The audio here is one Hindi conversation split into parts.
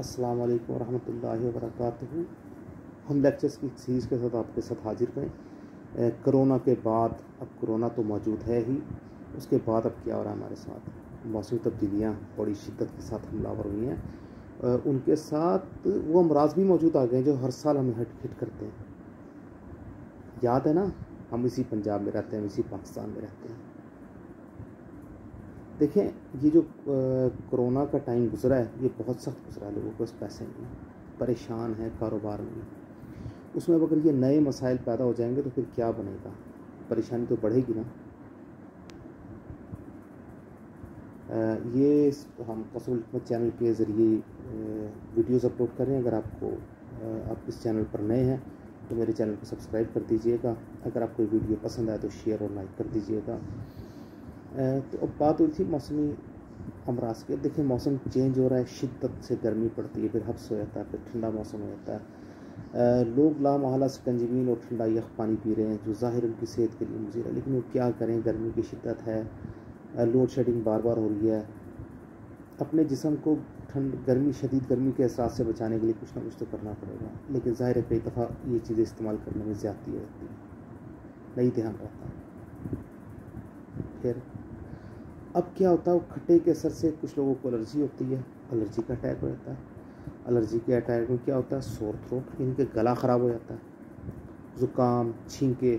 अस्सलाम वालेकुम रहमतुल्लाहि व बरकातुहू। हम लेक्चर्स की सीरीज़ के साथ आपके साथ हाजिर हैं। कोरोना के बाद, अब कोरोना तो मौजूद है ही, उसके बाद अब क्या हो रहा है हमारे साथ, मौसमी तब्दीलियाँ बड़ी शिद्दत के साथ हमलावर हुई हैं। उनके साथ वो अमराज भी मौजूद आ गए हैं जो हर साल हमें हिट करते हैं। याद है ना, हम इसी पंजाब में रहते हैं, इसी पाकिस्तान में रहते हैं। देखें, ये जो कोरोना का टाइम गुजरा है, ये बहुत सख्त गुजरा है। लोगों के पास पैसे नहीं हैं, परेशान हैं, कारोबार नहीं है। उसमें अब अगर ये नए मसाइल पैदा हो जाएंगे तो फिर क्या बनेगा, परेशानी तो बढ़ेगी ना। ये हम कसूल चैनल के ज़रिए वीडियोज़ अपलोड कर रहे हैं। अगर आप इस चैनल पर नए हैं तो मेरे चैनल को सब्सक्राइब कर दीजिएगा। अगर आपको वीडियो पसंद आए तो शेयर और लाइक कर दीजिएगा। तो अब बात हुई थी मौसमी अमराज के। देखिए, मौसम चेंज हो रहा है, शिद्दत से गर्मी पड़ती है, फिर हब्स हो जाता है, फिर ठंडा मौसम हो जाता है। लोग लामहला सिकंजबीन और ठंडा यख पानी पी रहे हैं जो ज़ाहिर उनकी सेहत के लिए मुज़िर है, लेकिन वो क्या करें, गर्मी की शिद्दत है, लोड शेडिंग बार बार हो रही है। अपने जिस्म को शदीद गर्मी के एहसास से बचाने के लिए कुछ ना कुछ तो करना पड़ेगा, लेकिन ज़ाहिर है कई दफ़ा ये चीज़ें इस्तेमाल करने में ज़्यादती हो जाती है, नहीं ध्यान रहता। फिर अब क्या होता है, वो खट्टे के असर से कुछ लोगों को एलर्जी होती है, एलर्जी का अटैक हो जाता है। एलर्जी के अटैक में क्या होता है, सोर थ्रोट, इनके गला ख़राब हो जाता है, ज़ुकाम, छींके,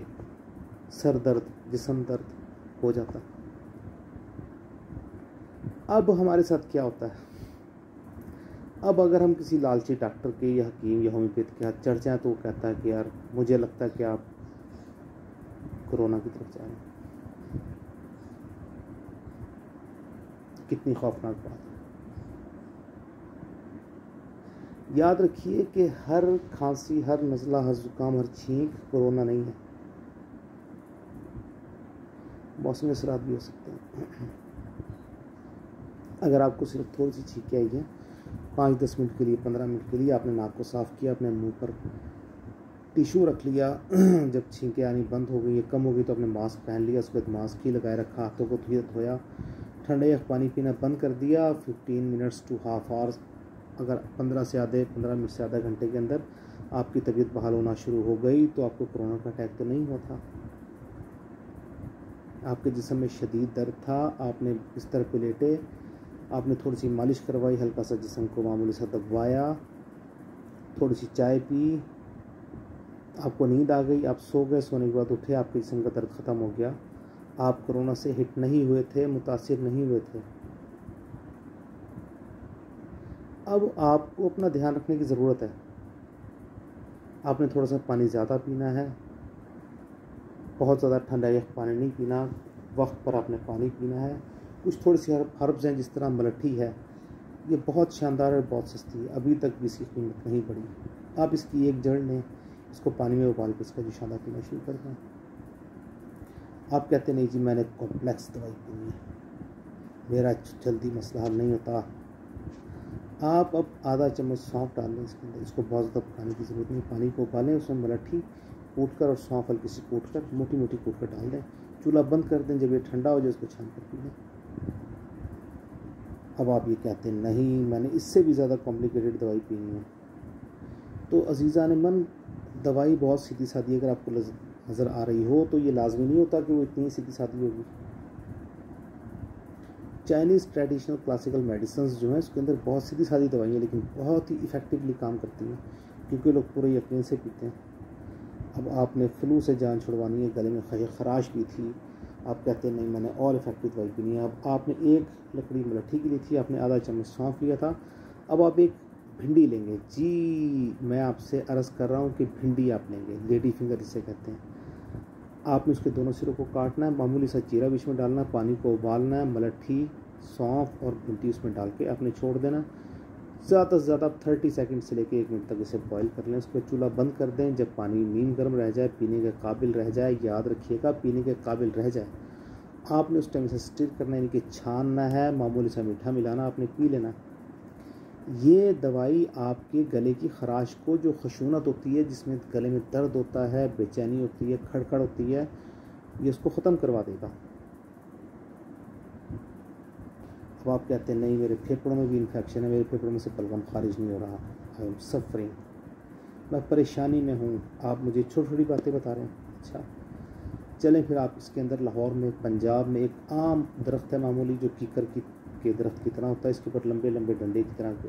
सर दर्द, जिस्म दर्द हो जाता है। अब हमारे साथ क्या होता है, अब अगर हम किसी लालची डॉक्टर के या हकीम या होम्योपैथ के हाथ चढ़ जाएँ तो वो कहता है कि यार मुझे लगता है कि आप कोरोना की तरफ जा रहे हैं। कितनी खौफनाक बात है। याद रखिए कि हर खांसी, हर नज़ला, हर ज़ुकाम, हर छींक कोरोना नहीं है, मौसमी असरात भी हो सकते हैं। अगर आपको सिर्फ थोड़ी सी छींकें आई है, 5-10 मिनट के लिए, 15 मिनट के लिए आपने नाक को साफ़ किया, अपने मुंह पर टिश्यू रख लिया, जब छींकें आनी बंद हो गई, कम हो गई तो आपने मास्क पहन लिया, उसके बाद मास्क ही लगाए रखा, हाथों को धोया, ठंडे या पानी पीना बंद कर दिया। 15 मिनट्स टू हाफ आवर्स, अगर 15 मिनट से आधा घंटे के अंदर आपकी तबीयत बहाल होना शुरू हो गई तो आपको कोरोना का अटैक तो नहीं हुआ था। आपके जिस्म में शदीद दर्द था, आपने बिस्तर पे लेटे, आपने थोड़ी सी मालिश करवाई, हल्का सा जिस्म को मामूली सा दबाया, थोड़ी सी चाय पी, आपको नींद आ गई, आप सो गए, सोने के बाद उठे, आपके जिस्म का दर्द ख़त्म हो गया, आप कोरोना से हिट नहीं हुए थे, मुतासिर नहीं हुए थे। अब आपको अपना ध्यान रखने की ज़रूरत है। आपने थोड़ा सा पानी ज़्यादा पीना है, बहुत ज़्यादा ठंडा या पानी नहीं पीना, वक्त पर आपने पानी पीना है। कुछ थोड़ी सी हर्ब्स हैं, जिस तरह मलट्ठी है, ये बहुत शानदार और बहुत सस्ती है, अभी तक भी इसकी कीमत नहीं बढ़ी। आप इसकी एक जड़ लें, इसको पानी में उबाल के इसका जुशादा पीना शुरू कर दें। आप कहते नहीं जी मैंने कॉम्प्लेक्स दवाई पीनी है, मेरा जल्दी मसला हल नहीं होता। आप अब आधा चम्मच सौंफ डाल लें इसके अंदर, इसको बहुत ज़्यादा पकाने की ज़रूरत नहीं, पानी को उबालें, उसमें मलट्ठी कूट कर और सौंफ हल्की सी कूट कर, मोटी मोटी कूट कर डाल दें, चूल्हा बंद कर दें, जब ये ठंडा हो जाए उसको छान कर पी लें। अब आप ये कहते हैं नहीं मैंने इससे भी ज़्यादा कॉम्प्लिकेटेड दवाई पीनी है, तो अजीज़ान मन, दवाई बहुत सीधी सादी अगर आपको नज़र आ रही हो तो ये लाजमी नहीं होता कि वो इतनी सीधी सादी होगी। चाइनीज़ ट्रेडिशनल क्लासिकल मेडिसिन जो है उसके अंदर बहुत सीधी सादी दवाइयाँ, लेकिन बहुत ही इफ़ेक्टिवली काम करती हैं, क्योंकि लोग पूरे यकीन से पीते हैं। अब आपने फ्लू से जान छुड़वानी है, गले में खराश भी थी, आप कहते हैं नहीं मैंने और इफ़ेक्टिव दवाई पीनी है। अब आपने एक लकड़ी मलट्ठी की ली थी, आपने आधा चम्मच सौंफ लिया था, अब आप एक भिंडी लेंगे। जी मैं आपसे अर्ज़ कर रहा हूँ कि भिंडी आप लेंगे, लेडी फिंगर जिसे कहते हैं। आपने उसके दोनों सिरों को काटना है, मामूली सा जीरा भी इसमें डालना है, पानी को उबालना है, मलट्ठी, सौंफ और भिंडी उसमें डाल के आपने छोड़ देना। ज़्यादा से ज़्यादा 30 सेकंड से लेकर 1 मिनट तक इसे बॉईल कर लें, उसको चूल्हा बंद कर दें। जब पानी नीम गर्म रह जाए, पीने के काबिल रह जाए, याद रखिएगा पीने के काबिल रह जाए, आपने उस टाइम से स्टिर करना, यानी कि छानना है, मामूली सा मीठा मिलाना, आपने पी लेना। ये दवाई आपके गले की खराश को, जो खशूनत होती है, जिसमें गले में दर्द होता है, बेचैनी होती है, खड़खड़ होती है, ये उसको ख़त्म करवा देगा। अब आप कहते हैं नहीं मेरे फेफड़ों में भी इन्फेक्शन है, मेरे फेफड़ों में से बलगम खारिज नहीं हो रहा, आई एम सफरिंग, मैं परेशानी में हूँ, आप मुझे छोटी छोटी बातें बता रहे हैं। अच्छा चलें फिर आप इसके अंदर लाहौर में पंजाब में एक आम दरख्त है मामूली जो कीकर के दरख्त की तरह होता है, इसके ऊपर लंबे लंबे डंडे की तरह के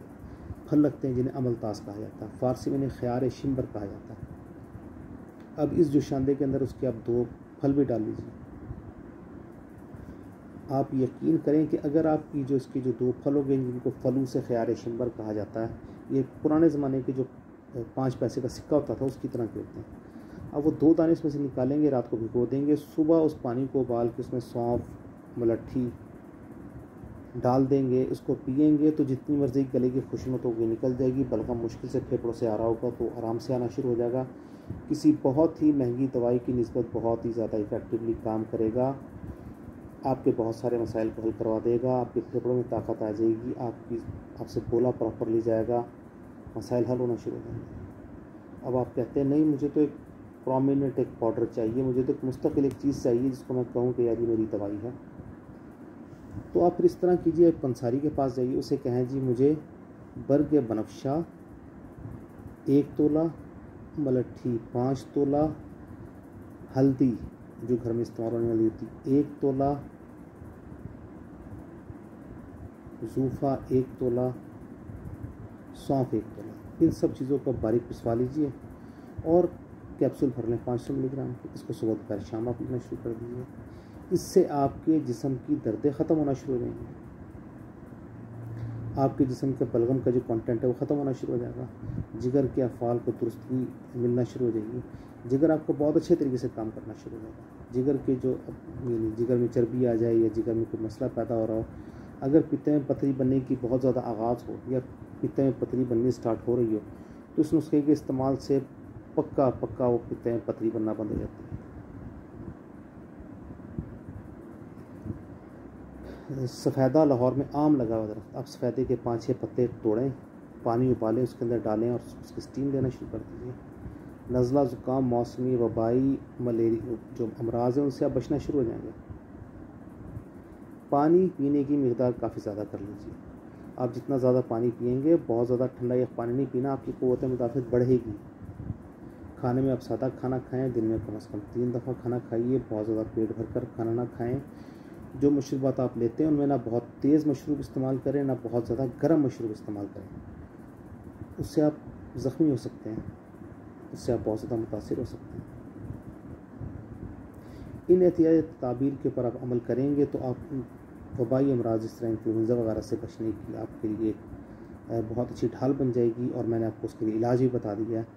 फल लगते हैं जिन्हें अमलतास कहा जाता है, फ़ारसी में इन्हें ख़यार शिम्बर कहा जाता है। अब इस जोशांदे के अंदर उसके आप 2 फल भी डाल लीजिए। आप यकीन करें कि अगर आपकी जो इसके जो 2 फल हो गए जिनको फलू से ख़यार शिम्बर कहा जाता है, ये पुराने ज़माने के जो 5 पैसे का सिक्का होता था उसकी तरह के होते हैं। अब वो 2 दाने इसमें से निकालेंगे, रात को भिगो देंगे, सुबह उस पानी को उबाल के उसमें सौंफ मलट्ठी डाल देंगे, उसको पिएंगे तो जितनी मर्ज़ी गले की खुशनुत होगी निकल जाएगी, बलगम मुश्किल से फेफड़ों से आ रहा होगा तो आराम से आना शुरू हो जाएगा। किसी बहुत ही महंगी दवाई की निस्बत बहुत ही ज़्यादा इफ़ेक्टिवली काम करेगा, आपके बहुत सारे मसाइल को हल करवा देगा, आपके फेफड़ों में ताकत आ जाएगी, आपसे बोला प्रॉपरली जाएगा, मसाइल हल होना शुरू हो जाएंगे। अब आप कहते हैं नहीं मुझे तो एक प्रोमिनेंट एक पाउडर चाहिए, मुझे तो एक मुस्तकिल एक चीज़ चाहिए जिसको मैं कहूँ कि यार ये मेरी दवाई है, तो आप फिर इस तरह कीजिए, पंसारी के पास जाइए, उसे कहें जी मुझे बर्ग बनफशा 1 तोला, मलट्ठी 5 तोला, हल्दी जो घर में इस्तेमाल होने वाली होती 1 तोला, ज़ूफ़ा 1 तोला, सौंफ 1 तोला, इन सब चीज़ों को बारीक पिसवा लीजिए और कैप्सूल भर लें 500 मिलीग्राम के, इसको सुबह दोपहर शाम आप लेना शुरू कर दीजिए। इससे आपके जिस्म की दर्दें ख़त्म होना शुरू हो जाएंगी, आपके जिस्म के बलगम का जो कंटेंट है वो ख़त्म होना शुरू हो जाएगा, जिगर के अफ़ाल को दुरुस्ती मिलना शुरू हो जाएगी, जिगर आपको बहुत अच्छे तरीके से काम करना शुरू हो जाएगा। जिगर के जो जिगर में चर्बी आ जाए या जिगर में कोई मसला पैदा हो रहा हो, अगर पित्ते में पथरी बनने की बहुत ज़्यादा आगाज़ हो या पित्ते में पथरी बननी स्टार्ट हो रही हो तो इस नुस्खे के इस्तेमाल से पक्का वो पित्ते में पथरी बनना बंद हो जाती है। सफ़ेदा लाहौर में आम लगा हुआ दरख्त, आप सफ़ेदे के 5-6 पत्ते तोड़ें, पानी उबालें, उसके अंदर डालें और उसकी स्टीम लेना शुरू कर दीजिए। नज़ला ज़ुकाम मौसमी वबाई मलेरिया जो अमराज हैं उनसे आप बचना शुरू हो जाएंगे। पानी पीने की मिक़दार काफ़ी ज़्यादा कर लीजिए, आप जितना ज़्यादा पानी पिएंगे, बहुत ज़्यादा ठंडा या पानी नहीं पीना, आपकी क़ुव्वत मुदाफ़अत बढ़ेगी। खाने में आप सादा खाना खाएं, दिन में कम से कम 3 दफ़ा खाना खाइए, बहुत ज़्यादा पेट भर कर खाना ना खाएं। जो मशरूबात आप लेते हैं उनमें ना बहुत तेज़ मशरूब इस्तेमाल करें, ना बहुत ज़्यादा गर्म मशरूब इस्तेमाल करें, उससे आप ज़ख्मी हो सकते हैं, उससे आप बहुत ज़्यादा मुतासिर हो सकते हैं। इन एहतियाती तदाबीर के ऊपर आप अमल करेंगे तो आप वबाई अमराज जिस तरह इन्फ्लुएंज़ा वगैरह से बचने की आपके लिए बहुत अच्छी ढाल बन जाएगी। और मैंने आपको उसके लिए इलाज भी बता दिया है।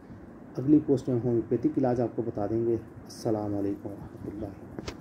अगली पोस्ट में होम्योपैथिक इलाज आपको बता देंगे। अस्सलाम वालेकुम व रहमतुल्लाह।